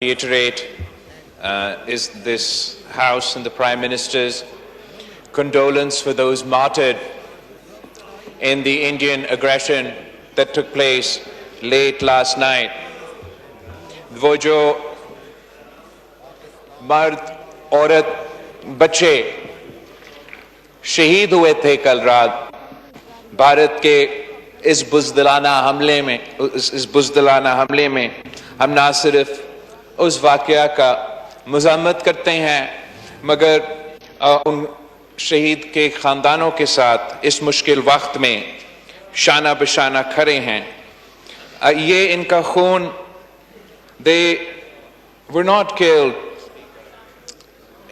reiterate is this House and the Prime Minister's condolence for those martyred in the Indian aggression that took place late last night. वो जो मर्द, औरत, बच्चे शहीद हुए थे कल रात भारत के इस बुज़दिलाना हमले में हम ना सिर्फ उस वाक़या का मज़म्मत करते हैं मगर उन शहीद के ख़ानदानों के साथ इस मुश्किल वक्त में शाना बशाना खड़े हैं. ये इनका खून, they were not killed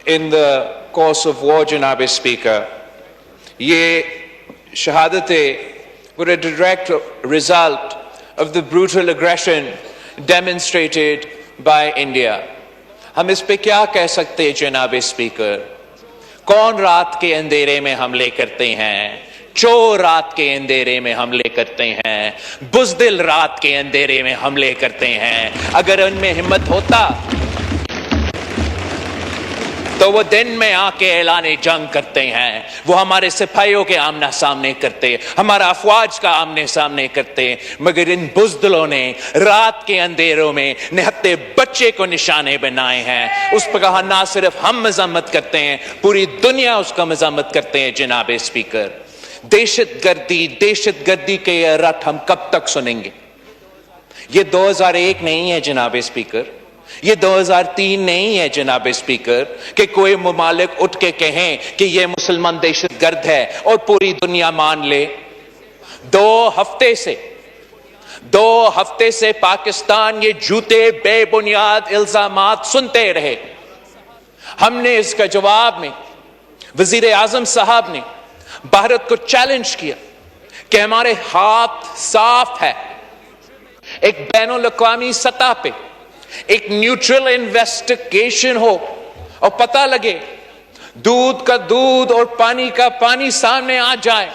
in the course of war, Janabe Speaker. ये शहादतें were a direct result of the brutal aggression demonstrated by India. हम इस पे क्या कह सकते हैं जनाब स्पीकर? कौन रात के अंधेरे में हमले करते हैं? चोर रात के अंधेरे में हमले करते हैं, बुज़दिल रात के अंधेरे में हमले करते हैं. अगर उनमें हिम्मत होता तो वो दिन में आके ऐलाने जंग करते हैं, वो हमारे सिपाहियों के आमना सामने करते, हमारा अफवाज का आमने सामने करते. मगर इन बुज़दिलों ने रात के अंधेरों में निहत्ते बच्चे को निशाने बनाए हैं. उस पर कहा ना सिर्फ हम मज़म्मत करते हैं, पूरी दुनिया उसका मज़म्मत करते हैं. जनाब स्पीकर, दहशतगर्दी के ये रट हम कब तक सुनेंगे? ये 2001 नहीं है जनाब स्पीकर, ये 2003 नहीं है जनाब स्पीकर कि कोई मुमालिक उठ के कहें कि ये मुसलमान दहशतगर्द है और पूरी दुनिया मान ले. 2 हफ्ते से पाकिस्तान ये झूठे बेबुनियाद इल्जामात सुनते रहे. हमने इसका जवाब में वजीर आजम साहब ने भारत को चैलेंज किया कि हमारे हाथ साफ है. एक बैनुल-अक़वामी सतह पे एक न्यूट्रल इन्वेस्टिगेशन हो और पता लगे, दूध का दूध और पानी का पानी सामने आ जाए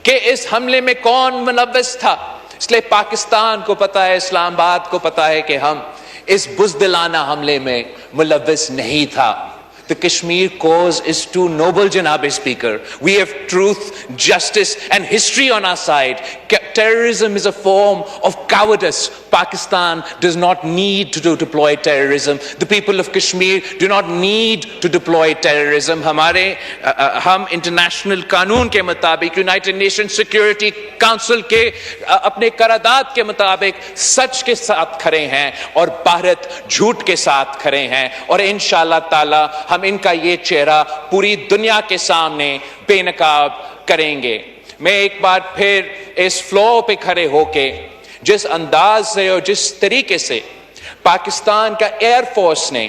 कि इस हमले में कौन मुलव्वस था. इसलिए पाकिस्तान को पता है, इस्लामाबाद को पता है कि हम इस बुज़दिलाना हमले में मुलव्वस नहीं था. The Kashmir cause is too noble, Janab Speaker. We have truth, justice and history on our side. Terrorism is a form of cowardice. Pakistan does not need to deploy terrorism. The people of Kashmir do not need to deploy terrorism. हम international कानून के मुताबिक, United nation security council के अपने करारदाद के मुताबिक सच के साथ खड़े हैं और भारत झूठ के साथ खड़े हैं. और इंशाअल्लाह ताला हम इनका ये चेहरा पूरी दुनिया के सामने बेनकाब करेंगे. मैं एक बार फिर इस फ्लोर पे खड़े होके जिस अंदाज से और जिस तरीके से पाकिस्तान का एयरफोर्स ने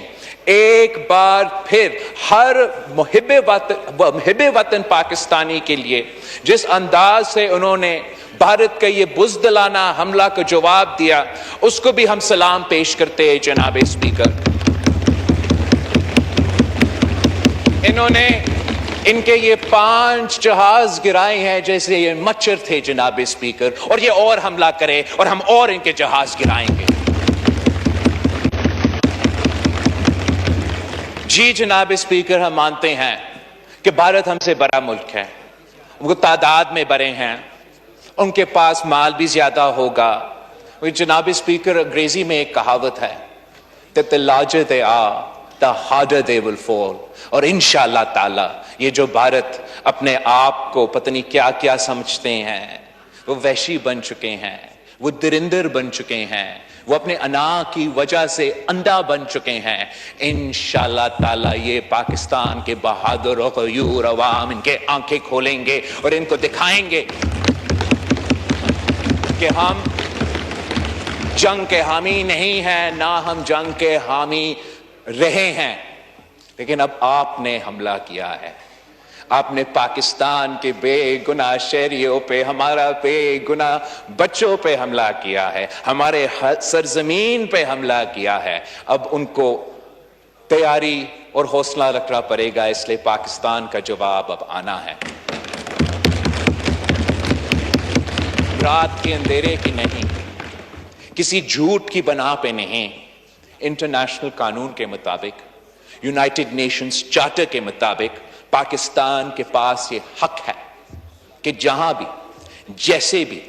एक बार फिर हर मुहिब्बे वतन पाकिस्तानी के लिए जिस अंदाज से उन्होंने भारत का ये बुज़दिलाना हमला का जवाब दिया, उसको भी हम सलाम पेश करते हैं जनाब स्पीकर. इन्होंने इनके ये 5 जहाज गिराए हैं जैसे ये मच्छर थे जनाब स्पीकर, और ये और हमला करे और हम और इनके जहाज गिराएंगे. जी जनाब स्पीकर, हम मानते हैं कि भारत हमसे बड़ा मुल्क है, वो तादाद में बड़े हैं, उनके पास माल भी ज्यादा होगा. जनाब स्पीकर, अंग्रेजी में एक कहावत है that the larger they are, the harder they will fall. और इंशाअल्लाह ताला ये जो भारत अपने आप को पता नहीं क्या क्या समझते हैं, वो वहशी बन चुके हैं, वो दरिंदर बन चुके हैं, वो अपने अना की वजह से अंधा बन चुके हैं. इंशाअल्लाह ताला ये पाकिस्तान के बहादुर और गयूर अवाम इनके आंखें खोलेंगे और इनको दिखाएंगे कि हम जंग के हामी नहीं हैं, ना हम जंग के हामी रहे हैं. लेकिन अब आपने हमला किया है, आपने पाकिस्तान के बेगुनाह शहरियों पे, हमारा बेगुनाह बच्चों पे हमला किया है, हमारे सरजमीन पे हमला किया है. अब उनको तैयारी और हौसला रखना पड़ेगा, इसलिए पाकिस्तान का जवाब अब आना है. रात के अंधेरे की नहीं, किसी झूठ की बना पे नहीं, इंटरनेशनल कानून के मुताबिक, यूनाइटेड नेशंस चार्टर के मुताबिक पाकिस्तान के पास ये हक है कि जहां भी जैसे भी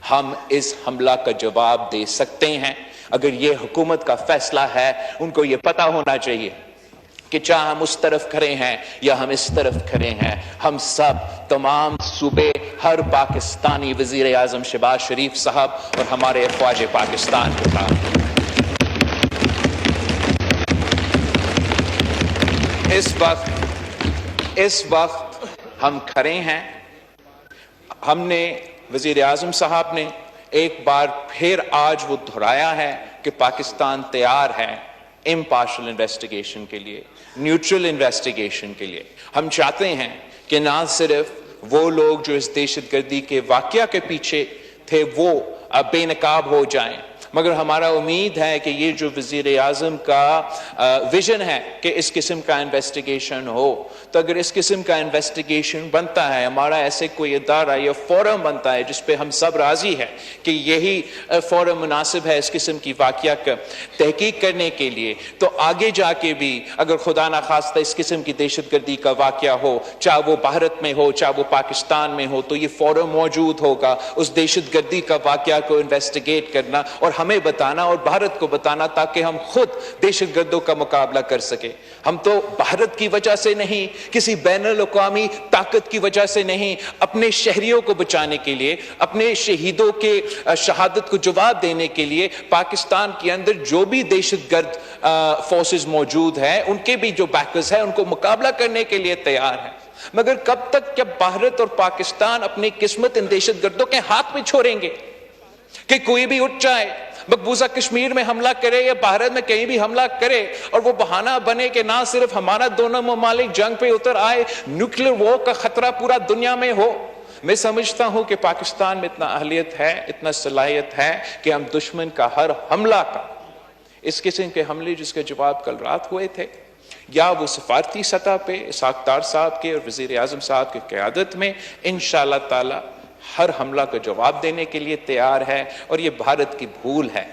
हम इस हमला का जवाब दे सकते हैं। अगर ये हुकूमत का फैसला है, उनको ये पता होना चाहिए कि चाहे हम उस तरफ खड़े हैं या हम इस तरफ खड़े हैं, हम सब तमाम सूबे, हर पाकिस्तानी वजीर आजम शहबाज शरीफ साहब और हमारे अफवाज पाकिस्तान के साथ इस वक्त हम खड़े हैं। हमने वजीर आजम साहब ने एक बार फिर आज वो दोहराया है कि पाकिस्तान तैयार है इम्पार्शियल इन्वेस्टिगेशन के लिए, न्यूट्रल इन्वेस्टिगेशन के लिए। हम चाहते हैं कि ना सिर्फ वो लोग जो इस दहशतगर्दी के वाकया के पीछे थे वो बेनकाब हो जाएं, मगर हमारा उम्मीद है कि ये जो वजीर आजम का विजन है कि इस किस्म का इन्वेस्टिगेशन हो, तो अगर इस किस्म का इन्वेस्टिगेशन बनता है, हमारा ऐसे कोई इदारा या फोरम बनता है जिस पे हम सब राजी है कि यही फोरम मुनासिब है इस किस्म की वाकया का तहकीक करने के लिए, तो आगे जाके भी अगर खुदा ना खास्ता इस किस्म की दहशतगर्दी का वाकया हो, चाहे वो भारत में हो चाहे वो पाकिस्तान में हो, तो ये फोरम मौजूद होगा उस दहशतगर्दी का वाकया को इन्वेस्टिगेट करना और हमें बताना और भारत को बताना, ताकि हम खुद दहशतगर्दों का मुकाबला कर सके। हम तो भारत की वजह से नहीं, किसी बैनुल-अक़वामी ताकत की वजह से नहीं, अपने शहरियों को बचाने के लिए, अपने शहीदों के शहादत को जवाब देने के लिए पाकिस्तान के अंदर जो भी दहशतगर्द फोर्सेस मौजूद हैं, उनके भी जो बैकर्स हैं, उनको मुकाबला करने के लिए तैयार हैं। मगर कब तक जब भारत और पाकिस्तान अपनी किस्मत इन दहशतगर्दों के हाथ में छोड़ेंगे कि कोई भी उठ जाए, मकबूजा कश्मीर में हमला करे या भारत में कहीं भी हमला करे और वो बहाना बने कि ना सिर्फ हमारा दोनों ममालिक जंग पे उतर आए, न्यूक्लियर वॉर का खतरा पूरा दुनिया में हो। मैं समझता हूं कि पाकिस्तान में इतना अहलियत है, इतना सलाहियत है कि हम दुश्मन का हर हमला का, इस किस्म के हमले जिसके जवाब कल रात हुए थे, या वो सफारती सतह पे इसहाक डार साहब के और वजीर आजम साहब की क़यादत में इंशाअल्लाह ताला हर हमला का जवाब देने के लिए तैयार है। और ये भारत की भूल है,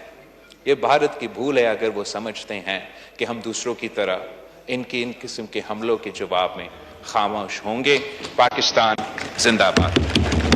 ये भारत की भूल है अगर वो समझते हैं कि हम दूसरों की तरह इन किस्म के हमलों के जवाब में खामोश होंगे। पाकिस्तान जिंदाबाद।